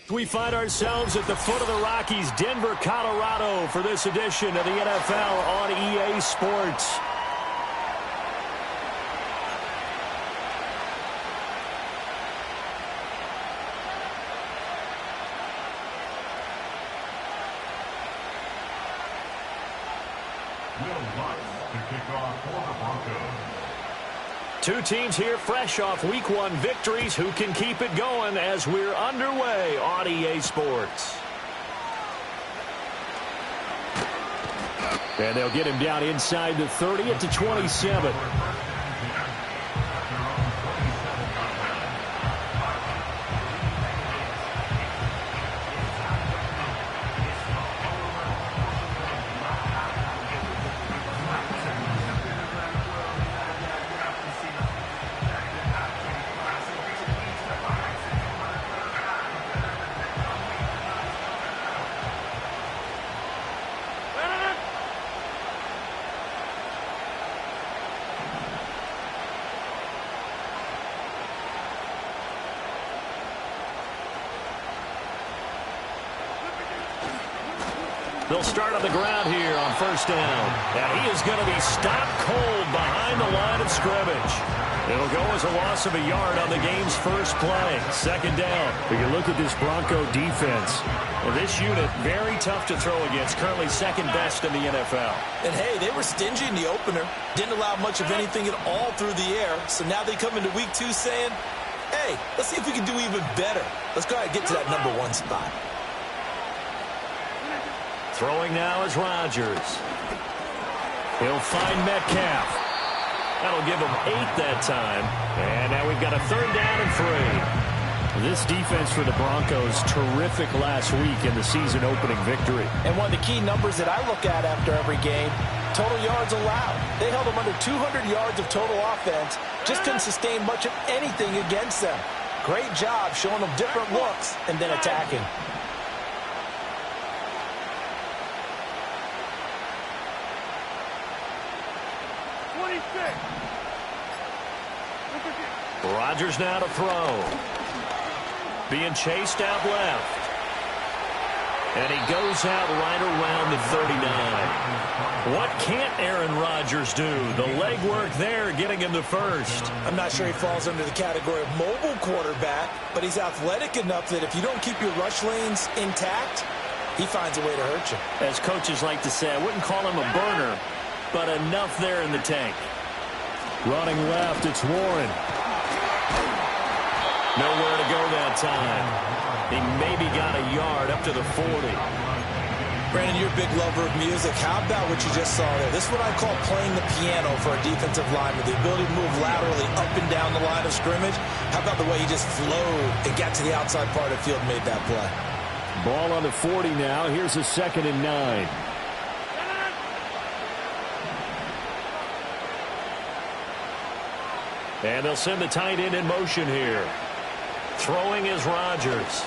We find ourselves at the foot of the Rockies, Denver, Colorado, for this edition of the NFL on EA Sports. Two teams here fresh off Week 1 victories. Who can keep it going as we're underway on EA Sports? And they'll get him down inside the 30 at the 27. They'll start on the ground here on first down. And he is going to be stopped cold behind the line of scrimmage. It'll go as a loss of a yard on the game's first play. Second down. We can look at this Bronco defense. Well, this unit, very tough to throw against. Currently second best in the NFL. And, hey, they were stingy in the opener. Didn't allow much of anything at all through the air. So now they come into Week 2 saying, hey, let's see if we can do even better. Let's go ahead and get to that #1 spot. Throwing now is Rodgers. He'll find Metcalf. That'll give him 8 that time. And now we've got a third down and 3. This defense for the Broncos, terrific last week in the season-opening victory. And one of the key numbers that I look at after every game, total yards allowed. They held them under 200 yards of total offense. Just couldn't sustain much of anything against them. Great job showing them different looks and then attacking. Rodgers now to throw. Being chased out left. And he goes out right around the 39. What can't Aaron Rodgers do? The legwork there getting him the first. I'm not sure he falls under the category of mobile quarterback, but he's athletic enough that if you don't keep your rush lanes intact, he finds a way to hurt you. As coaches like to say, I wouldn't call him a burner, but enough there in the tank. Running left, it's Warren. Nowhere to go that time. He maybe got a yard up to the 40. Brandon, you're a big lover of music. How about what you just saw there? This is what I call playing the piano for a defensive lineman. The ability to move laterally up and down the line of scrimmage. How about the way he just flowed and got to the outside part of the field and made that play? Ball on the 40 now. Here's a 2nd and 9. And they'll send the tight end in motion here. Throwing is Rodgers.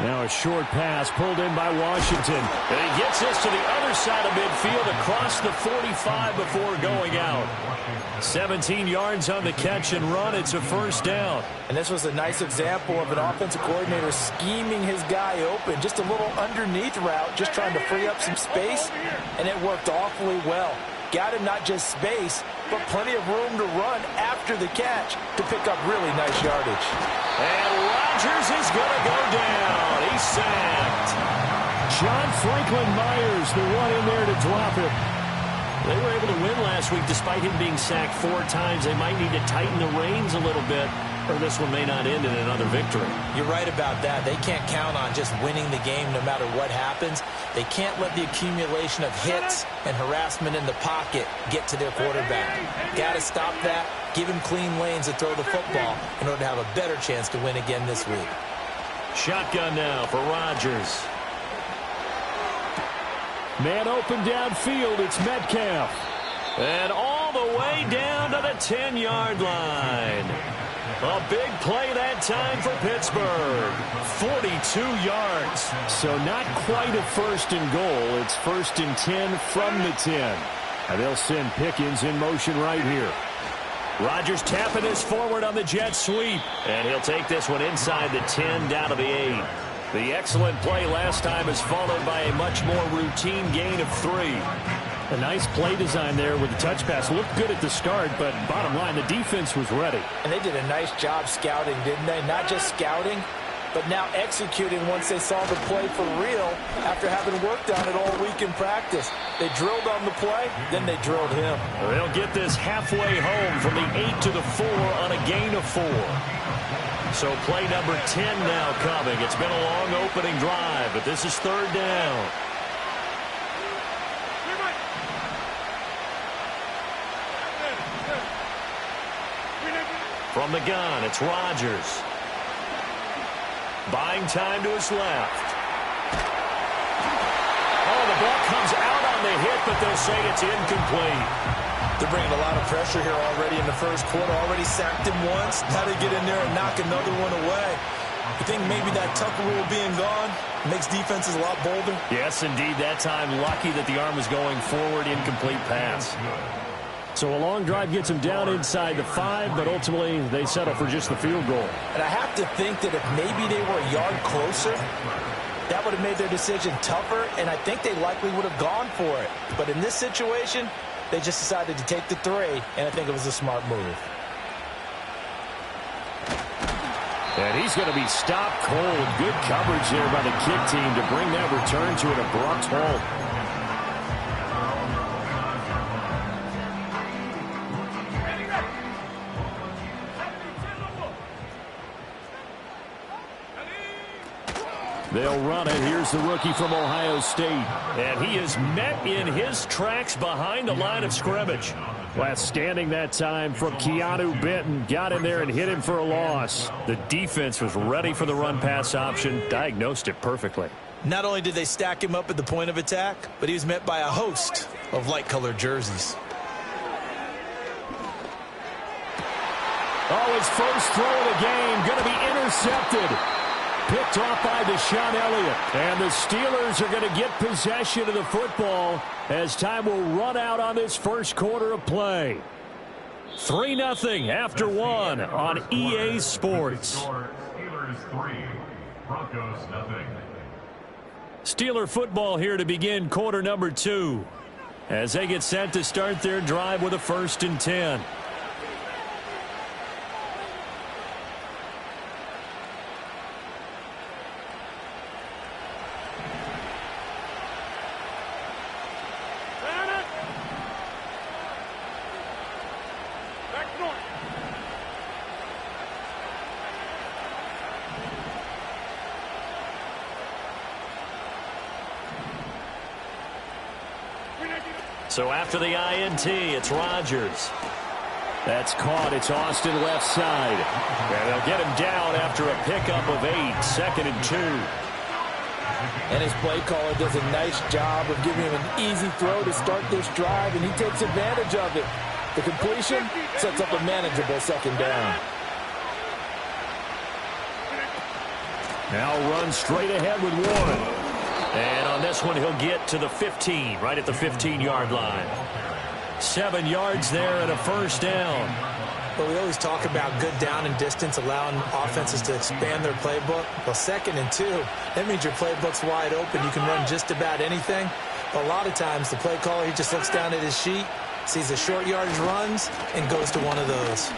Now a short pass pulled in by Washington. And he gets this to the other side of midfield across the 45 before going out. 17 yards on the catch and run. It's a first down. And this was a nice example of an offensive coordinator scheming his guy open. Just a little underneath route, just trying to free up some space. And it worked awfully well. Got him not just space, but plenty of room to run after the catch to pick up really nice yardage. And Rodgers is going to go down. He's sacked. John Franklin Myers, the one in there to drop it. They were able to win last week despite him being sacked 4 times. They might need to tighten the reins a little bit, or this one may not end in another victory. You're right about that. They can't count on just winning the game no matter what happens. They can't let the accumulation of hits and harassment in the pocket get to their quarterback. Got to stop that, give him clean lanes to throw the football in order to have a better chance to win again this week. Shotgun now for Rodgers. Man open downfield, it's Metcalf. And all the way down to the 10-yard line. A big play that time for Pittsburgh. 42 yards. So not quite a first and goal. It's 1st and 10 from the 10. And they'll send Pickens in motion right here. Rodgers tapping this forward on the jet sweep. And he'll take this one inside the 10 down to the 8. The excellent play last time is followed by a much more routine gain of 3. A nice play design there with the touch pass. Looked good at the start, but bottom line, the defense was ready. And they did a nice job scouting, didn't they? Not just scouting, but now executing once they saw the play for real after having worked on it all week in practice. They drilled on the play, then they drilled him. They'll get this halfway home from the 8 to the 4 on a gain of 4. So play number 10 now coming. It's been a long opening drive, but this is 3rd down. From the gun, it's Rodgers. Buying time to his left. Oh, the ball comes out on the hit, but they'll say it's incomplete. They're bringing a lot of pressure here already in the first quarter. Already sacked him once. How to get in there and knock another one away. I think maybe that Tucker rule being gone makes defenses a lot bolder. Yes, indeed. That time, lucky that the arm was going forward. Incomplete pass. So a long drive gets them down inside the 5, but ultimately they settle for just the field goal. And I have to think that if maybe they were a yard closer, that would have made their decision tougher, and I think they likely would have gone for it. But in this situation, they just decided to take the 3, and I think it was a smart move. And he's going to be stopped cold. Good coverage there by the kick team to bring that return to an abrupt halt. They'll run it. Here's the rookie from Ohio State. And he is met in his tracks behind the line of scrimmage. Last standing that time from Keanu Benton. Got in there and hit him for a loss. The defense was ready for the run-pass option. Diagnosed it perfectly. Not only did they stack him up at the point of attack, but he was met by a host of light-colored jerseys. Oh, his first throw of the game. Going to be intercepted. Picked off by Deshaun Elliott. And the Steelers are going to get possession of the football as time will run out on this first quarter of play. 3-0 after 1 on EA Sports. Steelers 3, Broncos 0. Steeler football here to begin quarter number 2 as they get set to start their drive with a 1st and 10. So after the INT, it's Rodgers. That's caught. It's Austin left side. And they'll get him down after a pickup of 8, 2nd and 2. And his play caller does a nice job of giving him an easy throw to start this drive, and he takes advantage of it. The completion sets up a manageable 2nd down. Now run straight ahead with Warren. And on this one, he'll get to the 15, right at the 15-yard line. 7 yards there and a 1st down. Well, we always talk about good down and distance, allowing offenses to expand their playbook. Well, 2nd and 2, that means your playbook's wide open. You can run just about anything. But a lot of times, the play caller, he just looks down at his sheet, sees the short yardage runs, and goes to one of those.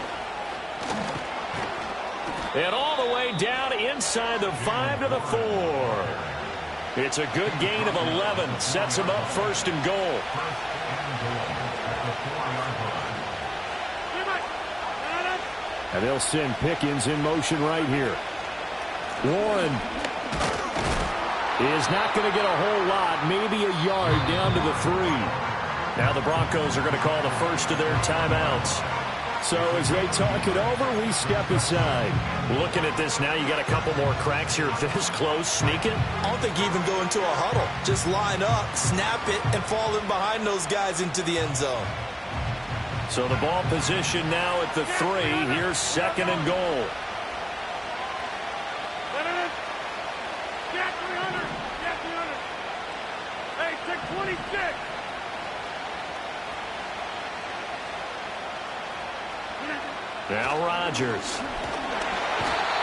And all the way down inside the 5 to the 4. It's a good gain of 11. Sets him up 1st and goal. And they'll send Pickens in motion right here. Warren is not going to get a whole lot. Maybe a yard down to the 3. Now the Broncos are going to call the first of their timeouts. So as they talk it over, we step aside. Looking at this now, you got a couple more cracks here this close. Sneak it. I don't think you even go into a huddle. Just line up, snap it, and fall in behind those guys into the end zone. So the ball position now at the 3. Here's 2nd and goal. Hey, 626. Now Rodgers.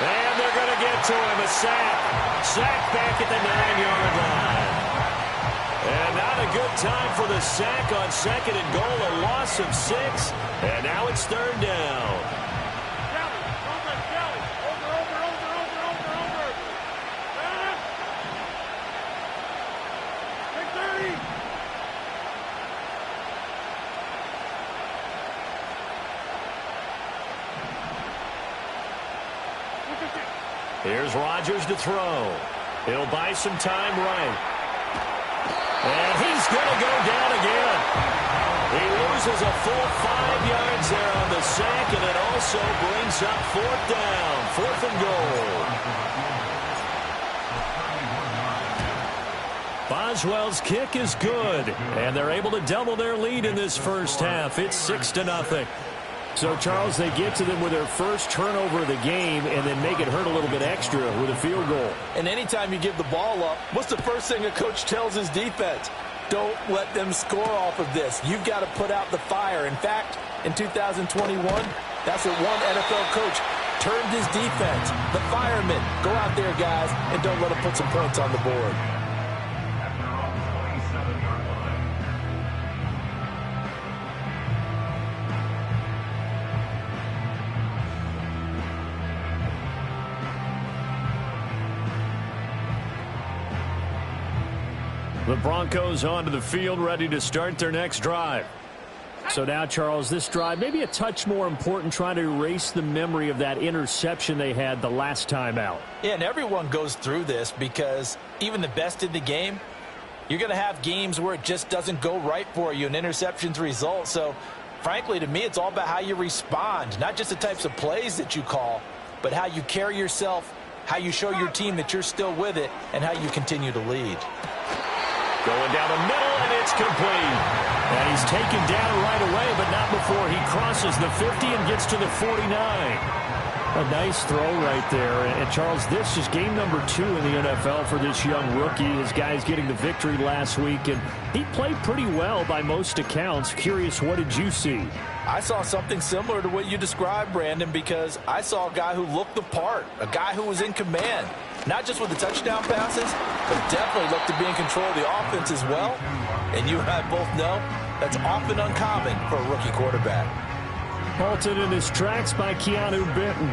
And they're going to get to him. A sack. Sack back at the 9-yard line. And not a good time for the sack on 2nd and goal. A loss of 6. And now it's 3rd down. Here's Rodgers to throw. He'll buy some time right. And he's going to go down again. He loses a full 5 yards there on the sack, and it also brings up 4th down. 4th and goal. Boswell's kick is good, and they're able to double their lead in this first half. It's 6-0. So, Charles, they get to them with their first turnover of the game and then make it hurt a little bit extra with a field goal. And anytime you give the ball up, what's the first thing a coach tells his defense? Don't let them score off of this. You've got to put out the fire. In fact, in 2021, that's what one NFL coach turned his defense. The firemen. Go out there, guys, and don't let them put some points on the board. The Broncos onto the field, ready to start their next drive. So now, Charles, this drive maybe a touch more important, trying to erase the memory of that interception they had the last time out. Yeah, and everyone goes through this because even the best in the game, you're going to have games where it just doesn't go right for you, and interceptions result. So, frankly, to me, it's all about how you respond, not just the types of plays that you call, but how you carry yourself, how you show your team that you're still with it, and how you continue to lead. Going down the middle, and it's complete. And he's taken down right away, but not before he crosses the 50 and gets to the 49. A nice throw right there. And, Charles, this is game number 2 in the NFL for this young rookie. His guys getting the victory last week, and he played pretty well by most accounts. Curious, what did you see? I saw something similar to what you described, Brandon, because I saw a guy who looked the part, a guy who was in command. Not just with the touchdown passes, but definitely looked to be in control of the offense as well. And you and I both know that's often uncommon for a rookie quarterback. Halted in his tracks by Keanu Benton.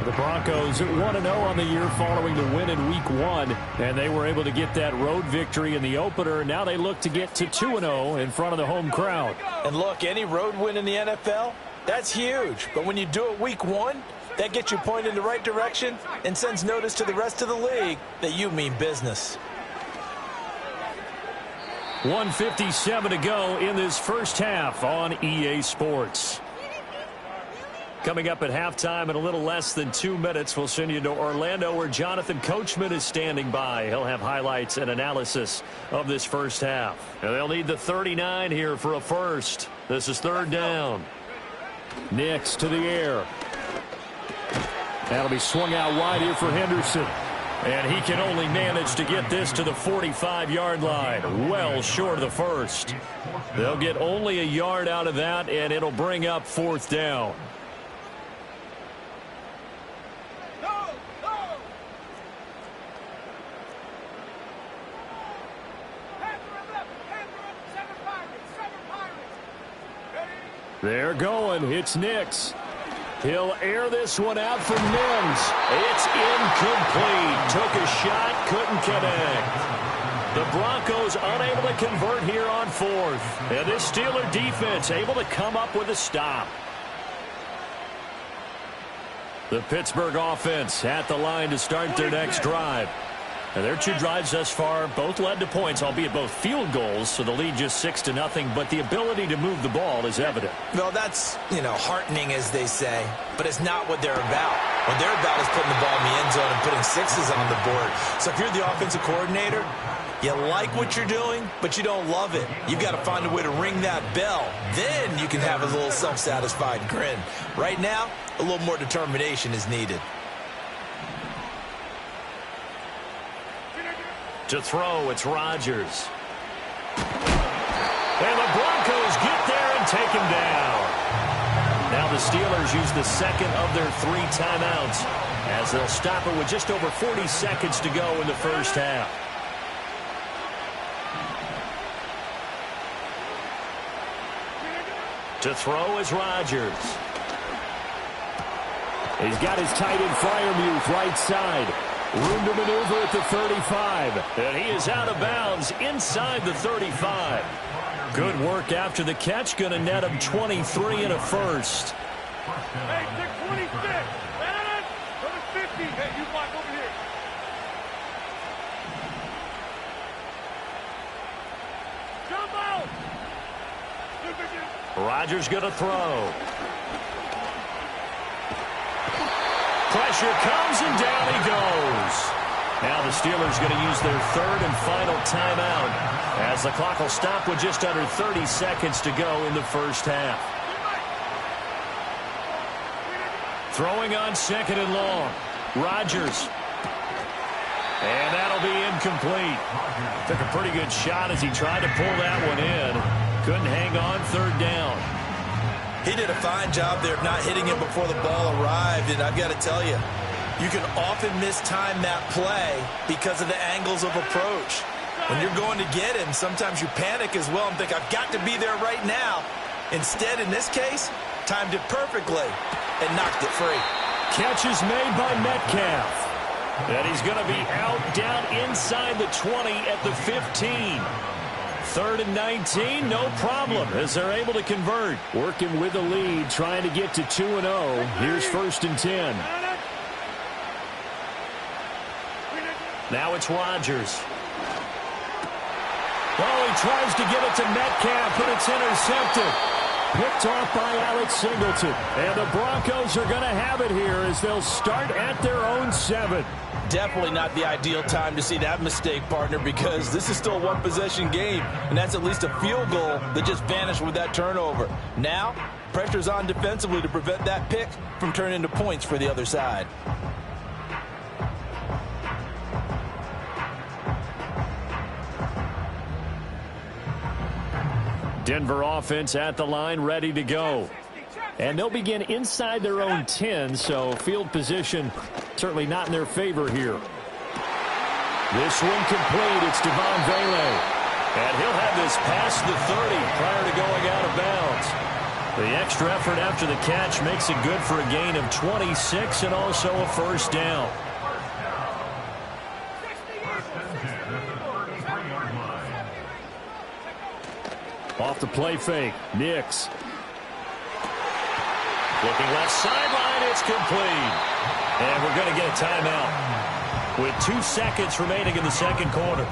The Broncos at 1-0 on the year following the win in Week 1, and they were able to get that road victory in the opener. Now they look to get to 2-0 in front of the home crowd. And look, any road win in the NFL, that's huge. But when you do it Week 1, that gets you pointed in the right direction and sends notice to the rest of the league that you mean business. 1:57 to go in this first half on EA Sports. Coming up at halftime in a little less than 2 minutes, we'll send you to Orlando where Jonathan Coachman is standing by. He'll have highlights and analysis of this first half. And they'll need the 39 here for a first. This is 3rd down. Nix to the air. That'll be swung out wide here for Henderson. And he can only manage to get this to the 45-yard line. Well short of the first. They'll get only a yard out of that, and it'll bring up 4th down. They're going. It's Nix. He'll air this one out for Mims. It's incomplete. Took a shot, couldn't connect. The Broncos unable to convert here on 4th. And this Steeler defense able to come up with a stop. The Pittsburgh offense at the line to start their next drive. And their 2 drives thus far both led to points, albeit both field goals, so the lead just 6-0, but the ability to move the ball is evident. Well, that's, heartening, as they say, but it's not what they're about. What they're about is putting the ball in the end zone and putting 6s on the board. So if you're the offensive coordinator, you like what you're doing, but you don't love it. You've got to find a way to ring that bell. Then you can have a little self-satisfied grin. Right now, a little more determination is needed. To throw, it's Rodgers. And the Broncos get there and take him down. Now the Steelers use the second of their 3 timeouts. as they'll stop it with just over 40 seconds to go in the first half. To throw is Rodgers. He's got his tight end Freiermuth right side. Room to maneuver at the 35. And he is out of bounds inside the 35. Good work after the catch. Going to net him 23 and a first. Hey, 626. Go to 50. Hey, you block over here. Jump out. Rodgers going to throw. Pressure comes and down he goes. Now the Steelers going to use their third and final timeout as the clock will stop with just under 30 seconds to go in the first half. Throwing on second and long. Rodgers. And that'll be incomplete. Took a pretty good shot as he tried to pull that one in. Couldn't hang on third down. He did a fine job there of not hitting him before the ball arrived, and I've got to tell you, you can often mistime that play because of the angles of approach. When you're going to get him, sometimes you panic as well and think, I've got to be there right now. Instead, in this case, timed it perfectly and knocked it free. Catch is made by Metcalf. And he's going to be out down inside the 20 at the 15. Third and 19, no problem, as they're able to convert. Working with the lead, trying to get to 2-0. Here's first and 10. Now it's Rodgers. Oh, he tries to get it to Metcalf, but it's intercepted. Picked off by Alex Singleton. And the Broncos are going to have it here as they'll start at their own 7. Definitely not the ideal time to see that mistake, partner, because this is still a one-possession game, and that's at least a field goal that just vanished with that turnover. Now, pressure's on defensively to prevent that pick from turning into points for the other side. Denver offense at the line, ready to go. And they'll begin inside their own 10, so field position certainly not in their favor here. This one complete. It's Devon Vele. And he'll have this past the 30 prior to going out of bounds. The extra effort after the catch makes it good for a gain of 26 and also a first down. Off the play fake, Nix. Looking left sideline, it's complete. And we're going to get a timeout with 2 seconds remaining in the second quarter.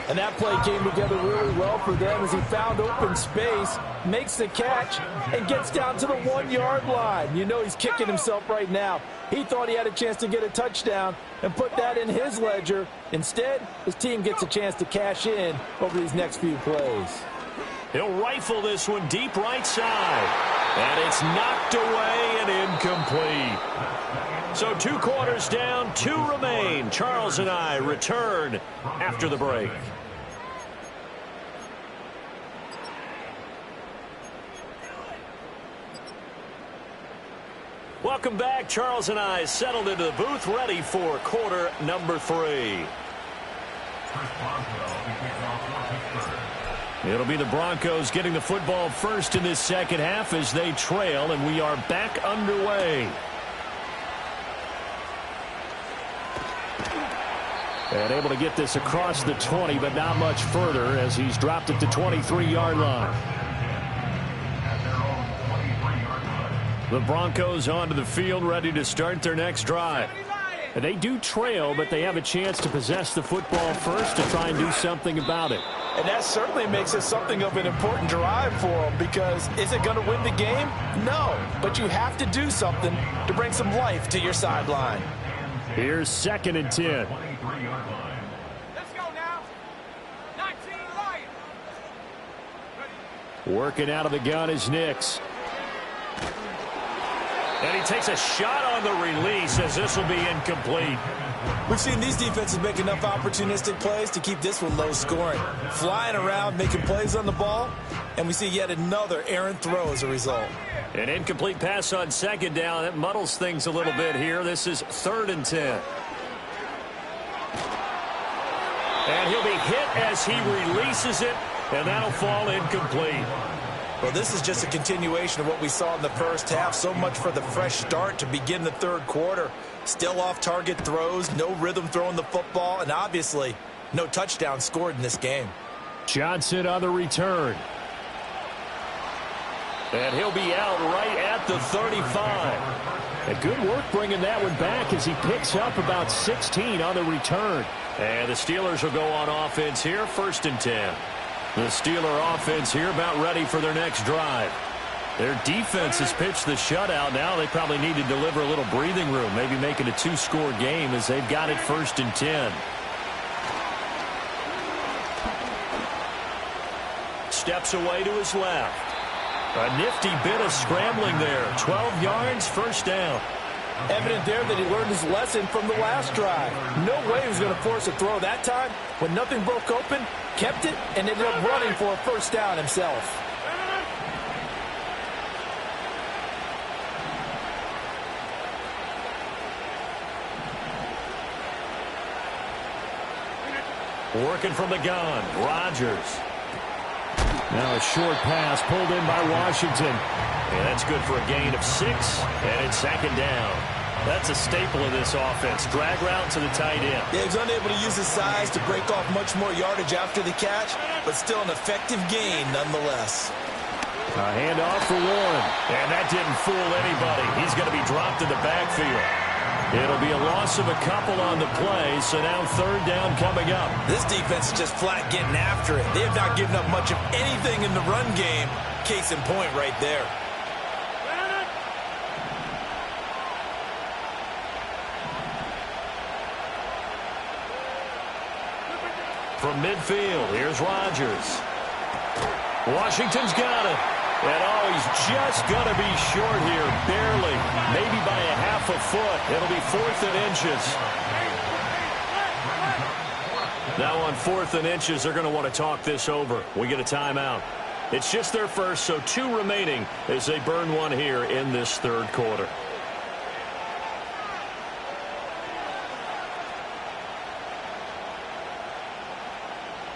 And that play came together really well for them as he found open space, makes the catch, and gets down to the 1-yard line. You know he's kicking himself right now. He thought he had a chance to get a touchdown and put that in his ledger. Instead, his team gets a chance to cash in over these next few plays. He'll rifle this one deep right side. And it's knocked away and incomplete. So 2 quarters down, 2 remain. Charles and I return after the break. Welcome back. Charles and I settled into the booth, ready for quarter number 3. It'll be the Broncos getting the football first in this second half as they trail, and we are back underway. And able to get this across the 20, but not much further as he's dropped it to 23-yard line. The Broncos onto the field, ready to start their next drive. They do trail, but they have a chance to possess the football first to try and do something about it. And that certainly makes it something of an important drive for them, because is it going to win the game? No, but you have to do something to bring some life to your sideline. Here's second and 10. Let's go now. 19 Lions. Working out of the gun is Nix. And he takes a shot on the release as this will be incomplete. We've seen these defenses make enough opportunistic plays to keep this one low scoring. Flying around, making plays on the ball, and we see yet another errant throw as a result. An incomplete pass on second down. That muddles things a little bit here. This is 3rd and 10. And he'll be hit as he releases it, and that'll fall incomplete. Well, this is just a continuation of what we saw in the first half. So much for the fresh start to begin the third quarter. Still off-target throws, no rhythm throwing the football, and obviously no touchdown scored in this game. Johnson on the return. And he'll be out right at the 35. And good work bringing that one back as he picks up about 16 on the return. And the Steelers will go on offense here, 1st and 10. The Steeler offense here about ready for their next drive. Their defense has pitched the shutout. Now they probably need to deliver a little breathing room, maybe make it a 2-score game as they've got it 1st and 10. Steps away to his left. A nifty bit of scrambling there. 12 yards, 1st down. Evident there that he learned his lesson from the last drive. No way he was going to force a throw that time. When nothing broke open, kept it, and ended up running for a 1st down himself. Working from the gun, Rodgers. Now a short pass pulled in by Washington. And that's good for a gain of 6, and it's 2nd down. That's a staple of this offense. Drag route to the tight end. Yeah, he was unable to use his size to break off much more yardage after the catch, but still an effective gain nonetheless. A handoff for Warren. And that didn't fool anybody. He's going to be dropped in the backfield. It'll be a loss of a couple on the play, so now 3rd down coming up. This defense is just flat getting after it. They have not given up much of anything in the run game. Case in point right there. From midfield, here's Rodgers. Washington's got it. And, oh, he's just going to be short here, barely, maybe by a half a foot. It'll be 4th and inches. Now on 4th and inches, they're going to want to talk this over. We get a timeout. It's just their first, so 2 remaining as they burn one here in this 3rd quarter.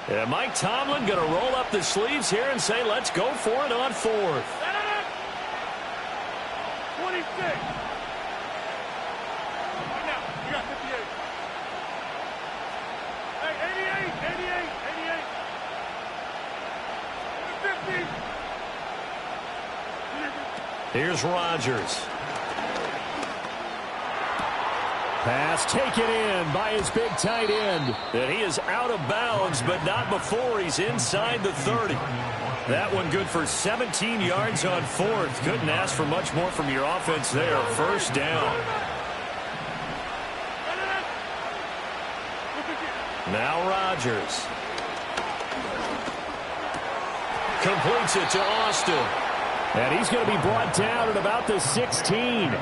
And Mike Tomlin going to roll up the sleeves here and say, let's go for it on 4th. 26. Now, you got 58. Hey, 88. 50. Here's Rodgers. Pass taken in by his big tight end. And he is out of bounds, but not before he's inside the 30. That one good for 17 yards on 4th. Couldn't ask for much more from your offense there. 1st down. Now Rodgers. Completes it to Austin. And he's going to be brought down at about the 16.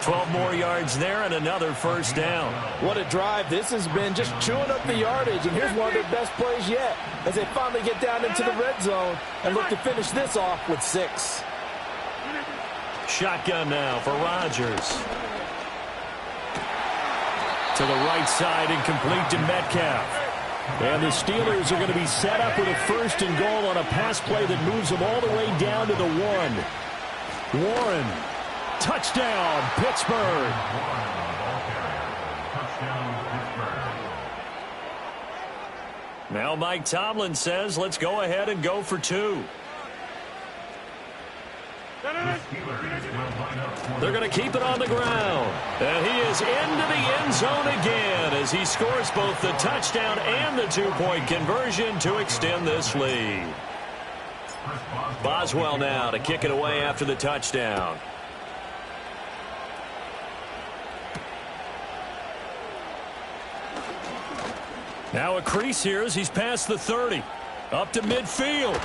12 more yards there and another 1st down. What a drive this has been, just chewing up the yardage. And here's one of their best plays yet as they finally get down into the red zone and look to finish this off with 6. Shotgun now for Rodgers. To the right side and complete to Metcalf. And the Steelers are going to be set up with a 1st and goal on a pass play that moves them all the way down to the 1. Warren. Touchdown, Pittsburgh. Now Mike Tomlin says, let's go ahead and go for 2. They're going to keep it on the ground. And he is into the end zone again as he scores both the touchdown and the 2-point conversion to extend this lead. Boswell now to kick it away after the touchdown. Now a crease here as he's past the 30. Up to midfield.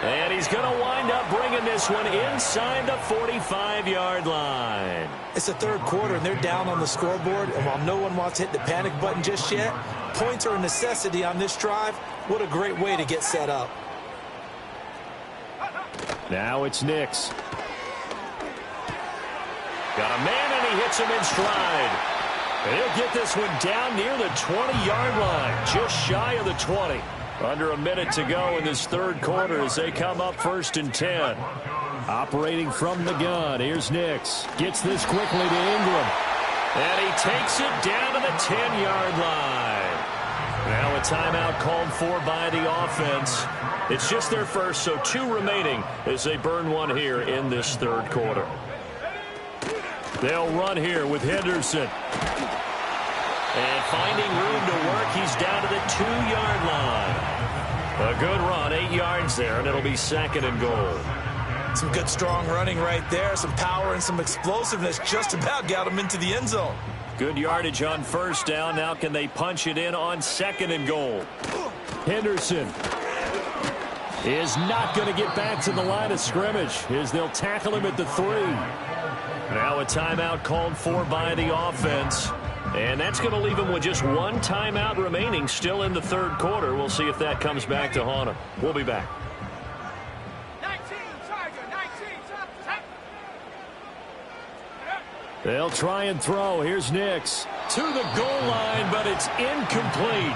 And he's going to wind up bringing this one inside the 45-yard line. It's the third quarter, and they're down on the scoreboard. And while no one wants to hit the panic button just yet, points are a necessity on this drive. What a great way to get set up. Now it's Nix. Got a man, and he hits him in stride. And he'll get this one down near the 20-yard line, just shy of the 20. Under a minute to go in this third quarter as they come up 1st and 10. Operating from the gun, here's Nix. Gets this quickly to Ingram. And he takes it down to the 10-yard line. Now a timeout called for by the offense. It's just their first, so 2 remaining as they burn one here in this third quarter. They'll run here with Henderson. And finding room to work, he's down to the 2-yard line. A good run, 8 yards there, and it'll be 2nd and goal. Some good strong running right there. Some power and some explosiveness just about got him into the end zone. Good yardage on 1st down. Now can they punch it in on 2nd and goal? Henderson is not going to get back to the line of scrimmage as they'll tackle him at the 3. Now a timeout called for by the offense. And that's going to leave him with just 1 timeout remaining still in the third quarter. We'll see if that comes back to haunt him. We'll be back. 19, Tiger, 19, They'll try and throw. Here's Nix. To the goal line, but it's incomplete.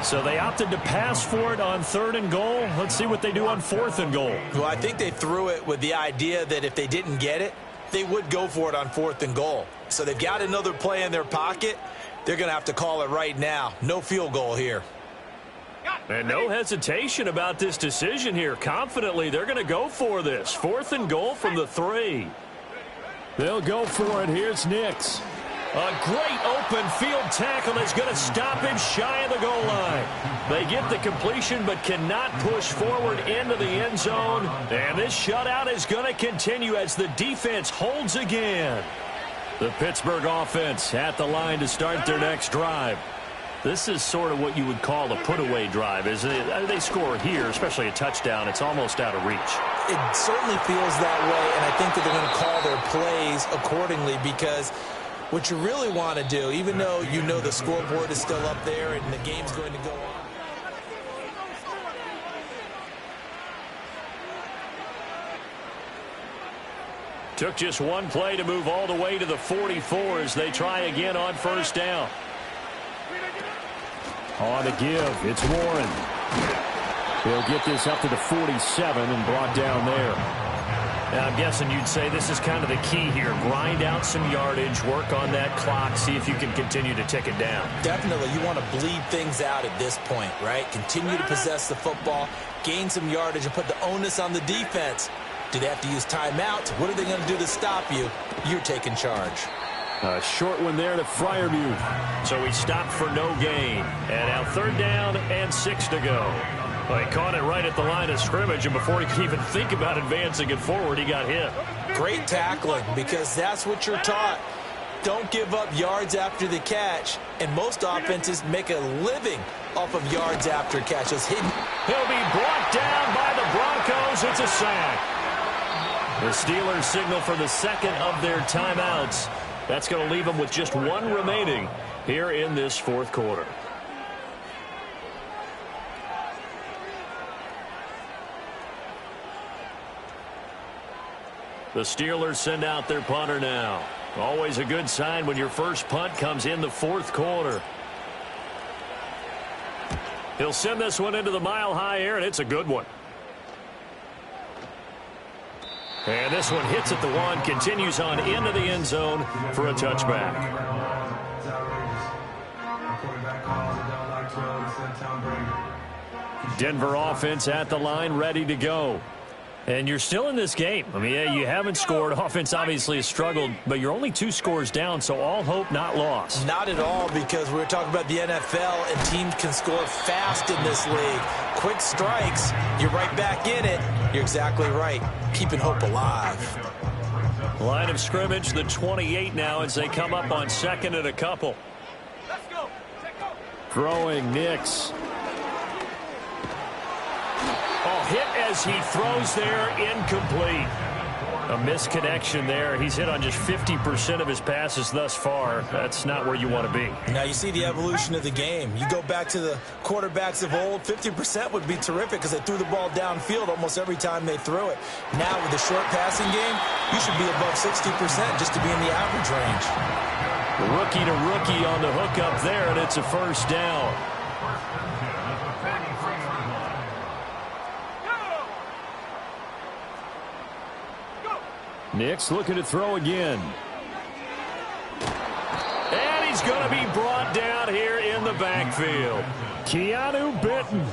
So they opted to pass for it on 3rd and goal. Let's see what they do on 4th and goal. Well, I think they threw it with the idea that if they didn't get it, they would go for it on 4th and goal. So they've got another play in their pocket. They're going to have to call it right now. No field goal here. And no hesitation about this decision here. Confidently, they're going to go for this. 4th and goal from the 3. They'll go for it. Here's Nix. A great open field tackle is going to stop him shy of the goal line. They get the completion but cannot push forward into the end zone. And this shutout is going to continue as the defense holds again. The Pittsburgh offense at the line to start their next drive. This is sort of what you would call a put-away drive. As they score here, especially a touchdown, it's almost out of reach. It certainly feels that way, and I think that they're going to call their plays accordingly because what you really want to do, even though you know the scoreboard is still up there and the game's going to go on. Took just 1 play to move all the way to the 44 as they try again on 1st down. On the give, it's Warren. He'll get this up to the 47 and brought down there. Now, I'm guessing you'd say this is kind of the key here. Grind out some yardage, work on that clock, see if you can continue to tick it down. Definitely. You want to bleed things out at this point, right? Continue to possess the football, gain some yardage, and put the onus on the defense. Do they have to use timeouts? What are they going to do to stop you? You're taking charge. A short one there to Freiermuth. So he stopped for no gain. And now 3rd down and 6 to go. Well, he caught it right at the line of scrimmage, and before he could even think about advancing it forward, he got hit. Great tackling, because that's what you're taught. Don't give up yards after the catch, and most offenses make a living off of yards after catches. He'll be brought down by the Broncos. It's a sack. The Steelers signal for the 2nd of their timeouts. That's going to leave them with just 1 remaining here in this 4th quarter. The Steelers send out their punter now. Always a good sign when your first punt comes in the 4th quarter. He'll send this one into the mile-high air, and it's a good one. And this one hits at the 1, continues on into the end zone for a touchback. Denver offense at the line, ready to go. And you're still in this game. I mean, yeah, you haven't scored. Offense obviously has struggled, but you're only 2 scores down, so all hope not lost. Not at all, because we're talking about the NFL, and teams can score fast in this league. Quick strikes, you're right back in it. You're exactly right. Keeping hope alive. Line of scrimmage, the 28 now as they come up on 2nd and a couple. Let's go. Throwing Nix. hit as he throws there, incomplete. A misconnection there. He's hit on just 50% of his passes thus far. That's not where you want to be. Now you see the evolution of the game. You go back to the quarterbacks of old, 50% would be terrific because they threw the ball downfield almost every time they threw it. Now with the short passing game, you should be above 60% just to be in the average range. Rookie to rookie on the hookup there, and it's a first down. Nix looking to throw again. And he's going to be brought down here in the backfield. Keanu Benton.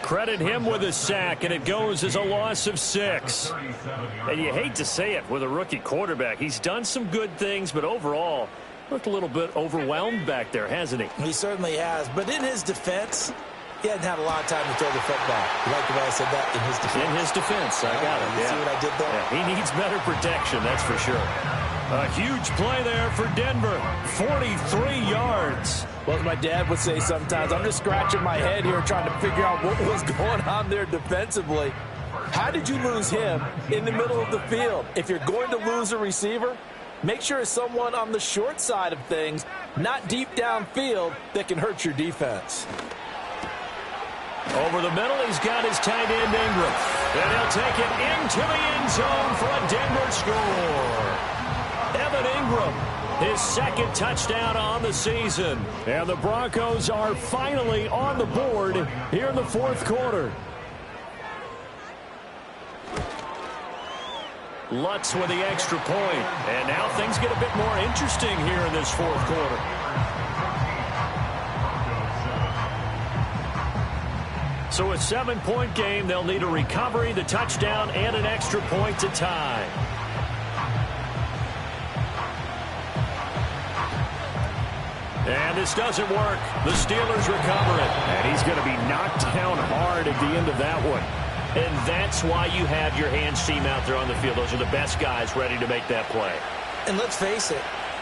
Credit him with a sack, and it goes as a loss of 6. And you hate to say it with a rookie quarterback. He's done some good things, but overall, looked a little bit overwhelmed back there, hasn't he? He certainly has. But in his defense, he hadn't had a lot of time to throw the football. You like the way I said that? In his defense. In his defense, I got it. You see what I did there? Yeah, he needs better protection, that's for sure. A huge play there for Denver. 43 yards. Well, as my dad would say sometimes, I'm just scratching my head here trying to figure out what was going on there defensively. How did you lose him in the middle of the field? If you're going to lose a receiver, make sure it's someone on the short side of things, not deep downfield, that can hurt your defense. Over the middle, he's got his tight end Ingram. And he'll take it into the end zone for a Denver score. Evan Ingram, his second touchdown on the season. And the Broncos are finally on the board here in the fourth quarter. Lutz with the extra point. And now things get a bit more interesting here in this fourth quarter. So a 7-point game, they'll need a recovery, the touchdown, and an extra point to tie. And this doesn't work. The Steelers recover it. And he's going to be knocked down hard at the end of that one. And that's why you have your hands team out there on the field. Those are the best guys ready to make that play. And let's face it,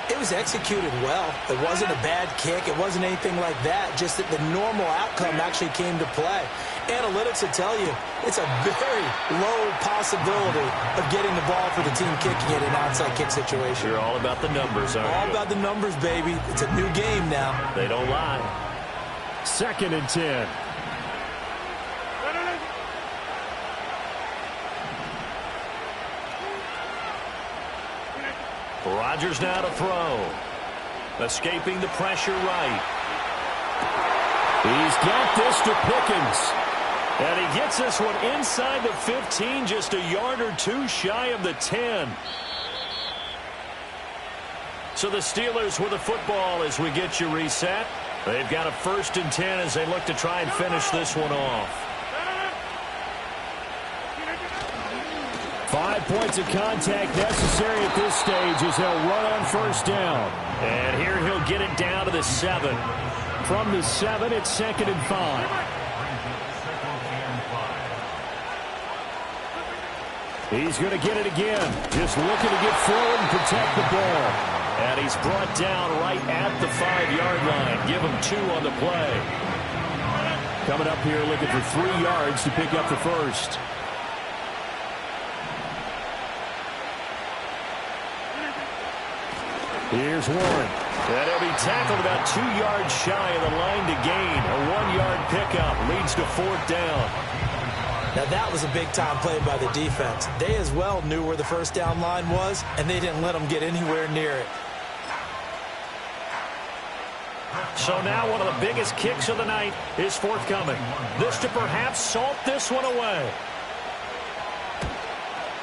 it was executed well. It wasn't a bad kick. It wasn't anything like that. Just that the normal outcome actually came to play. Analytics will tell you it's a very low possibility of getting the ball for the team kicking it in an outside kick situation. You're all about the numbers, aren't you? All about the numbers, baby. It's a new game now. They don't lie. 2nd and 10. Rodgers now to throw. Escaping the pressure right. He's got this to Pickens. And he gets this one inside the 15, just a yard or two shy of the 10. So the Steelers with the football as we get you reset. They've got a 1st and 10 as they look to try and finish this one off. 5 points of contact necessary at this stage as they'll run on 1st down. And here he'll get it down to the 7. From the 7, it's 2nd and 5. He's going to get it again. Just looking to get forward and protect the ball. And he's brought down right at the 5-yard line. Give him 2 on the play. Coming up here looking for 3 yards to pick up the 1st. Here's Warren. And he'll be tackled about 2 yards shy of the line to gain. A 1-yard pickup leads to 4th down. Now that was a big-time play by the defense. They as well knew where the 1st down line was, and they didn't let them get anywhere near it. So now one of the biggest kicks of the night is forthcoming. This to perhaps salt this one away.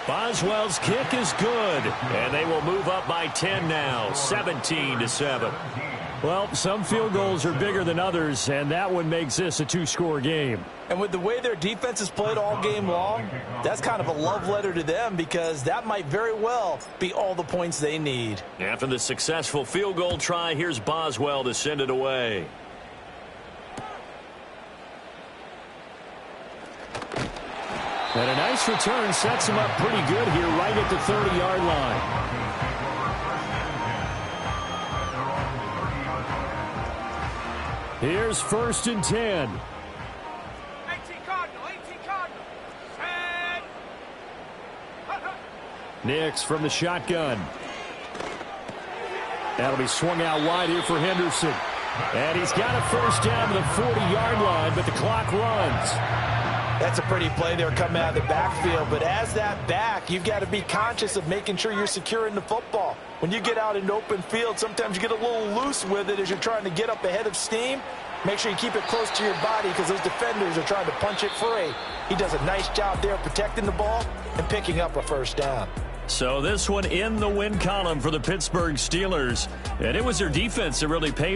Boswell's kick is good, and they will move up by 10 now, 17-7. Well, some field goals are bigger than others, and that one makes this a 2-score game. And with the way their defense has played all game long, that's kind of a love letter to them because that might very well be all the points they need. After the successful field goal try, here's Boswell to send it away. And a nice return sets him up pretty good here right at the 30-yard line. Here's 1st and 10. 18 Cardinal, 18 Cardinal. Nix from the shotgun. That'll be swung out wide here for Henderson. And he's got a first down to the 40-yard line, but the clock runs. That's a pretty play there coming out of the backfield. But as that back, you've got to be conscious of making sure you're securing the football. When you get out in open field, sometimes you get a little loose with it as you're trying to get up ahead of steam. Make sure you keep it close to your body because those defenders are trying to punch it free. He does a nice job there protecting the ball and picking up a first down. So this one in the win column for the Pittsburgh Steelers. And it was their defense that really paid